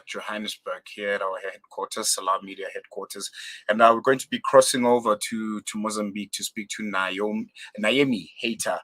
Johannesburg here at our headquarters, Salam Media headquarters, and we're going to be crossing over to Mozambique to speak to Naemi Heita.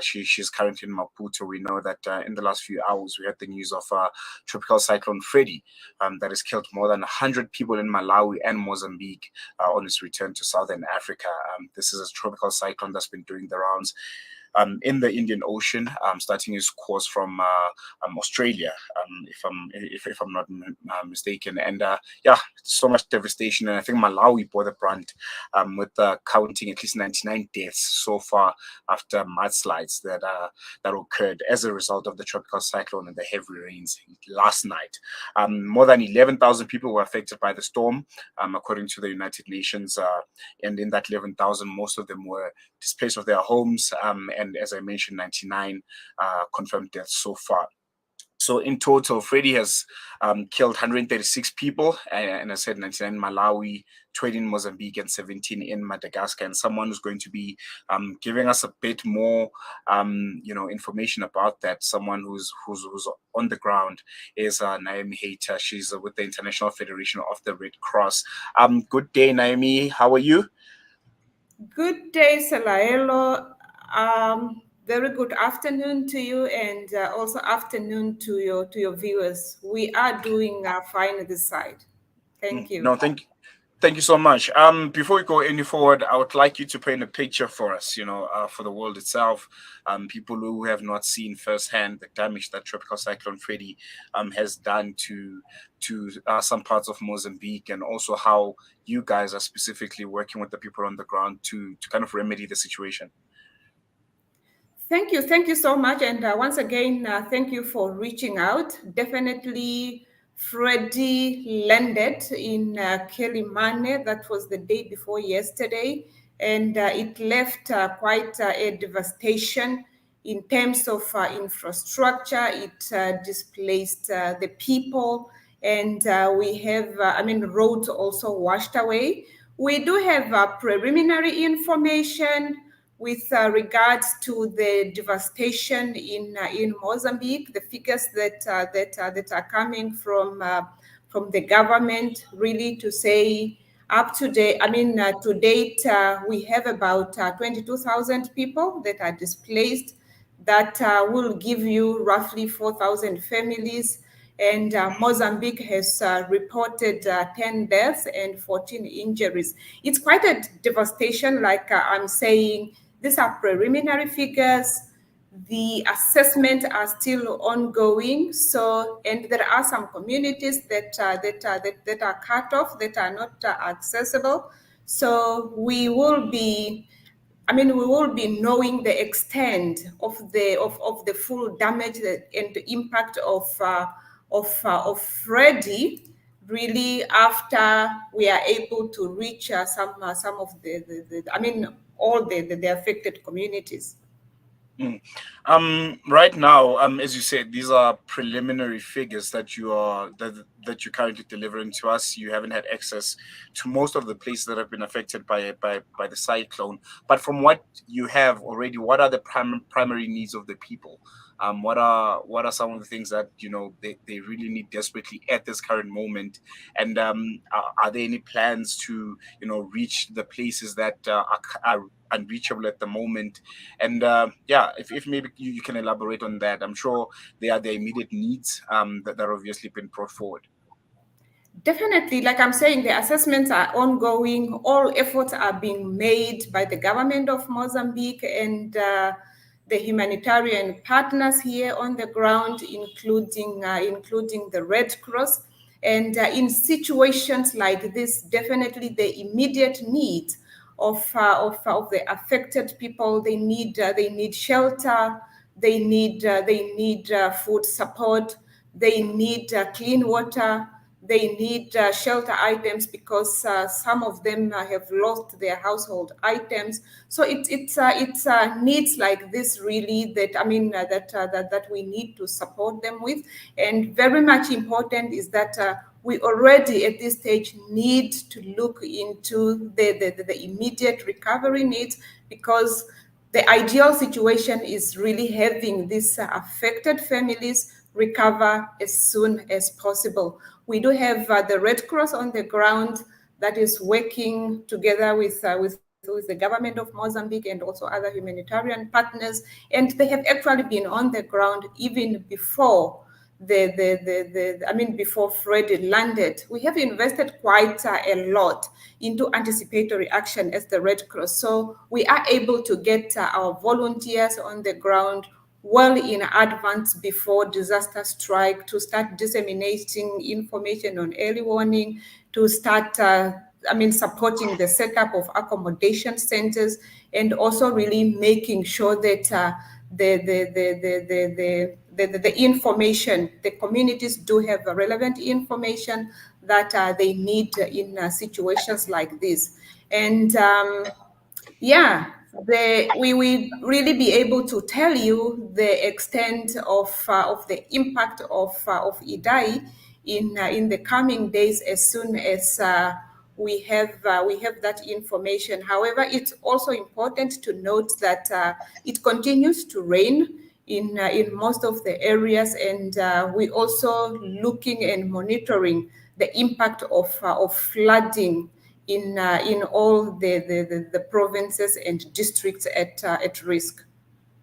She's currently in Maputo. We know that in the last few hours we had the news of tropical cyclone Freddy that has killed more than 100 people in Malawi and Mozambique on its return to southern Africa. This is a tropical cyclone that's been doing the rounds in the Indian Ocean, starting his course from Australia, if I'm not mistaken. And yeah, so much devastation, and I think Malawi bore the brunt with counting at least 99 deaths so far after mudslides that occurred as a result of the tropical cyclone and the heavy rains last night. More than 11,000 people were affected by the storm, according to the United Nations, and in that 11,000, most of them were displaced of their homes, and as I mentioned, 99 confirmed deaths so far. So in total, Freddy has killed 136 people, and I said 99 in Malawi, 20 in Mozambique, and 17 in Madagascar. And someone who's going to be giving us a bit more, information about that, someone who's on the ground, is Naemi Heita. She's with the International Federation of the Red Cross. Good day, Naemi. How are you? Good day, Salaelo. Very good afternoon to you, and also afternoon to your viewers. We are doing fine this side. Thank you. No, thank you so much. Before we go any forward, I would like you to paint a picture for us, for the world itself, people who have not seen firsthand the damage that Tropical Cyclone Freddy has done to some parts of Mozambique, and also how you guys are specifically working with the people on the ground to kind of remedy the situation. Thank you so much, and once again, thank you for reaching out. Definitely, Freddy landed in Kelimane. That was the day before yesterday, and it left quite a devastation in terms of infrastructure. It displaced the people, and we have, roads also washed away. We do have preliminary information with regards to the devastation in Mozambique. The figures that are coming from the government, really, to say up to date. To date, we have about 22,000 people that are displaced. That will give you roughly 4,000 families. And Mozambique has reported 10 deaths and 14 injuries. It's quite a devastation, like I'm saying. These are preliminary figures. The assessments are still ongoing. So, and there are some communities that are cut off, that are not accessible. So we will be knowing the extent of the full damage and the impact of Freddy, really, after we are able to reach some of all the affected communities. Right now, as you said, these are preliminary figures that you're currently delivering to us. You haven't had access to most of the places that have been affected by the cyclone. But from what you have already, what are the primary needs of the people? What are some of the things that they really need desperately at this current moment? And are there any plans to reach the places that are unreachable at the moment? And if maybe you can elaborate on that. I'm sure they are the immediate needs that are obviously been brought forward. Definitely, like I'm saying, the assessments are ongoing. All efforts are being made by the government of Mozambique and the humanitarian partners here on the ground, including the Red Cross. And in situations like this, definitely the immediate needs of the affected people, they need shelter, they need food support, they need clean water, they need shelter items, because some of them have lost their household items. So it's needs like this, really, that we need to support them with. And very much important is that we already at this stage need to look into the immediate recovery needs, because the ideal situation is really having these affected families recover as soon as possible. We do have the Red Cross on the ground that is working together with the government of Mozambique and also other humanitarian partners, and they have actually been on the ground even before before Freddy landed. We have invested quite a lot into anticipatory action as the Red Cross. So we are able to get our volunteers on the ground well in advance before disaster strike, to start disseminating information on early warning, to start supporting the setup of accommodation centers, and also really making sure that the information, the communities do have relevant information that they need in situations like this. And we will really be able to tell you the extent of the impact of Idai in the coming days as soon as we have that information. However, it's also important to note that it continues to rain in most of the areas, and we also looking and monitoring the impact of flooding in all the provinces and districts at risk.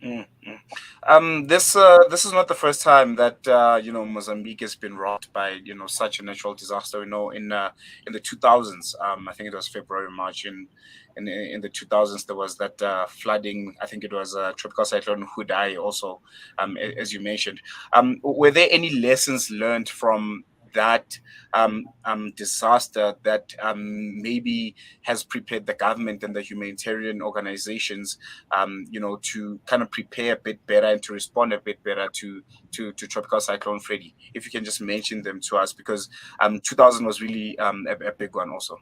This is not the first time that Mozambique has been rocked by such a natural disaster. In the 2000s, I think it was February, March in the 2000s, there was that flooding. I think it was tropical cyclone Hudai also, as you mentioned. Were there any lessons learned from that disaster that maybe has prepared the government and the humanitarian organizations, to kind of prepare a bit better and to respond a bit better to tropical cyclone Freddy? If you can just mention them to us, because 2000 was really a big one also.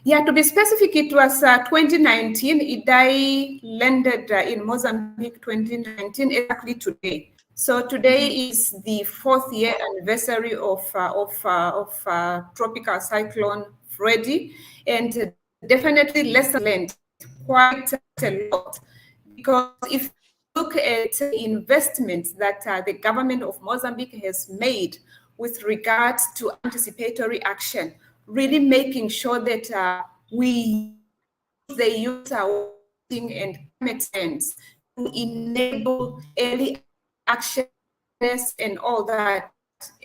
Yeah, to be specific, it was 2019. Idai landed in Mozambique 2019, exactly today. So today is the 4th year anniversary of tropical cyclone Freddy, and definitely lessons learned quite a lot. Because if you look at investments that the government of Mozambique has made with regards to anticipatory action, really making sure that we use our and climate science to enable early action and all that.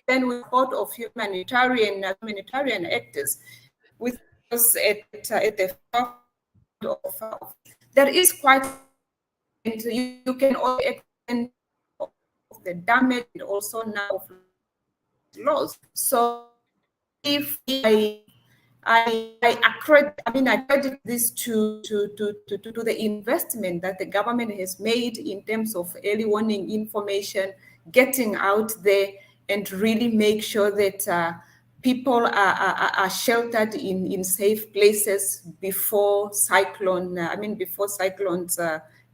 Then with support of humanitarian actors, with us at the forefront of there is quite, and you can also extend the damage and also now of loss. So if I credit this to the investment that the government has made in terms of early warning information, getting out there, and really make sure that people are sheltered in safe places before cyclones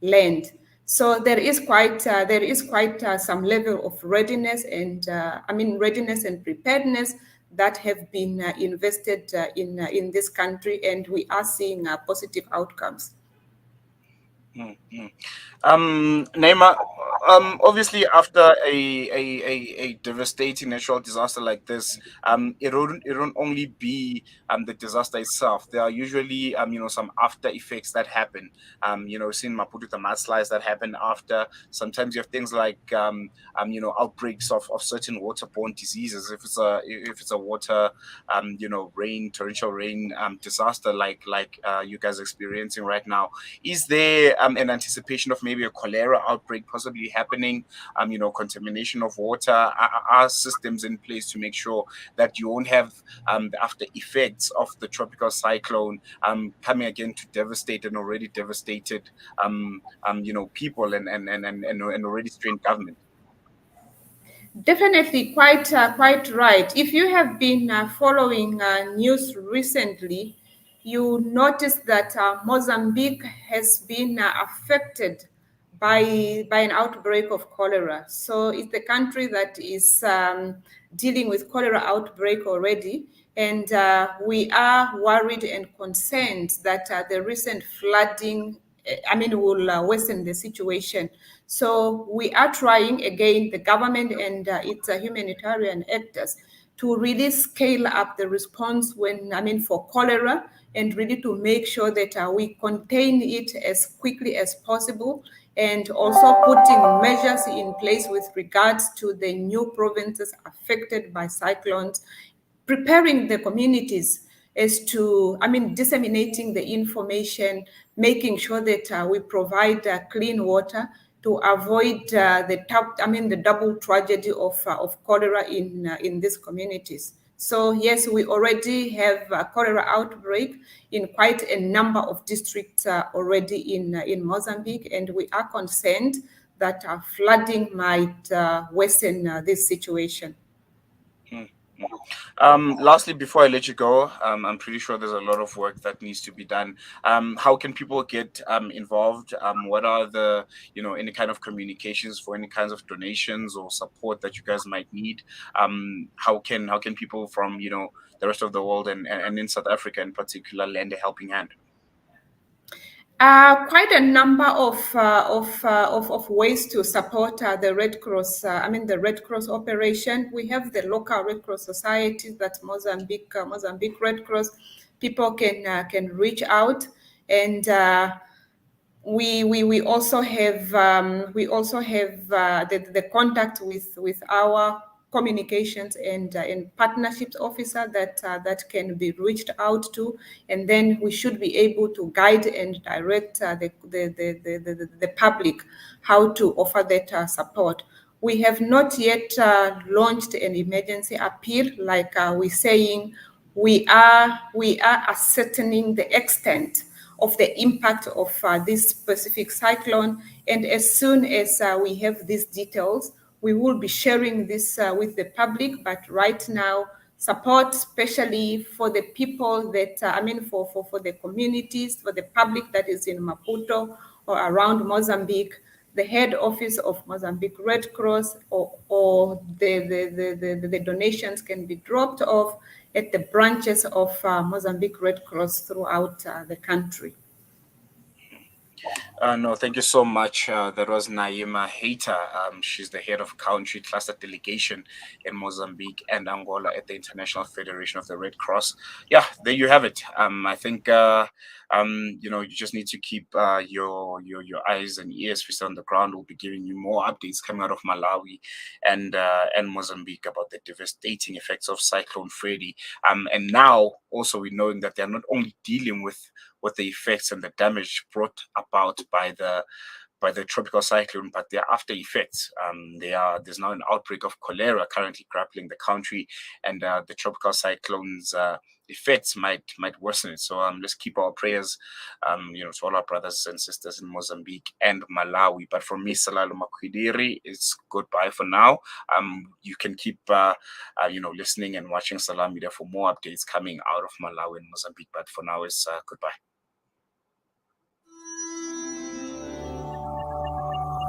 land. So there is quite some level of readiness and readiness and preparedness that have been invested in this country, and we are seeing positive outcomes. Naima, obviously after a devastating natural disaster like this, it won't only be the disaster itself. There are usually some after effects that happen. Seeing Maputo, the mudslides that happen after. Sometimes you have things like outbreaks of certain waterborne diseases. If it's a water rain, torrential rain disaster like you guys are experiencing right now, is there an anticipation of maybe a cholera outbreak possibly happening, contamination of water? Are systems in place to make sure that you won't have the after effects of the tropical cyclone coming again to devastate an already devastated people and already strained government? Definitely, quite right. If you have been following news recently, you notice that Mozambique has been affected by an outbreak of cholera. So it's the country that is dealing with cholera outbreak already, and we are worried and concerned that the recent flooding will worsen the situation. So we are trying, again, the government and its humanitarian actors, to really scale up the response for cholera, and really to make sure that we contain it as quickly as possible, and also putting measures in place with regards to the new provinces affected by cyclones, preparing the communities as to, disseminating the information, making sure that we provide clean water to avoid the double tragedy of cholera in these communities. So yes, we already have a cholera outbreak in quite a number of districts already in Mozambique, and we are concerned that flooding might worsen this situation. Lastly, before I let you go, I'm pretty sure there's a lot of work that needs to be done. How can people get involved? What are the, any kind of communications for any kinds of donations or support that you guys might need? How can people from, the rest of the world and in South Africa in particular lend a helping hand? Quite a number of ways to support the Red Cross. The Red Cross operation. We have the local Red Cross societies, that Mozambique Red Cross. People can reach out, and we also have the contact with our communications and partnerships officer that can be reached out to, and then we should be able to guide and direct the public how to offer that support. We have not yet launched an emergency appeal, like we're saying. We are ascertaining the extent of the impact of this specific cyclone. And as soon as we have these details, we will be sharing this with the public. But right now, support, especially for the people that, for the communities, for the public that is in Maputo or around Mozambique, the head office of Mozambique Red Cross, or the donations can be dropped off at the branches of Mozambique Red Cross throughout the country. No, thank you so much. That was Naemi Heita. She's the head of country cluster delegation in Mozambique and Angola at the International Federation of the Red Cross. Yeah, there you have it. I think you just need to keep your eyes and ears fixed on the ground. We'll be giving you more updates coming out of Malawi and Mozambique about the devastating effects of Cyclone Freddy. And now also we're knowing that they're not only dealing with the effects and the damage brought about by the tropical cyclone, but their after effects. There's now an outbreak of cholera currently grappling the country, and the tropical cyclone's effects might worsen it. So let's keep our prayers, to all our brothers and sisters in Mozambique and Malawi. But from me, Salalo Makwidiri, it's goodbye for now. You can keep listening and watching Salam Media for more updates coming out of Malawi and Mozambique. But for now, it's goodbye.